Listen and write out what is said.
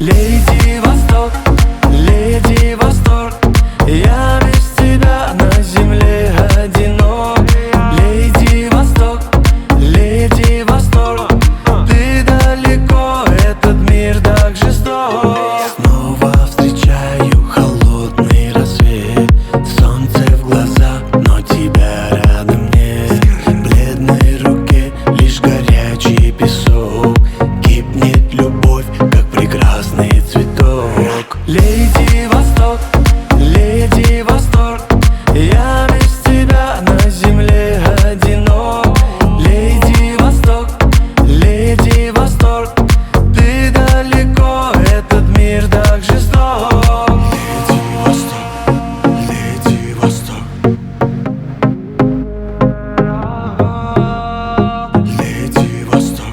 Леди Восток, леди Восторг, я без тебя на земле одинок. Леди Восток, леди Восторг, ты далеко, этот мир так жесток. Снова встречаю холодный рассвет, солнце в глаза, но тебя рядом нет. В бледной руке лишь горячий песок, кипнет любовь, как прекрасный цветок. Леди Восток, леди Восторг, я без тебя на земле одинок. Леди Восток, леди Восторг, ты далеко, этот мир так жесток. Леди Восток, леди Восток, леди Восток.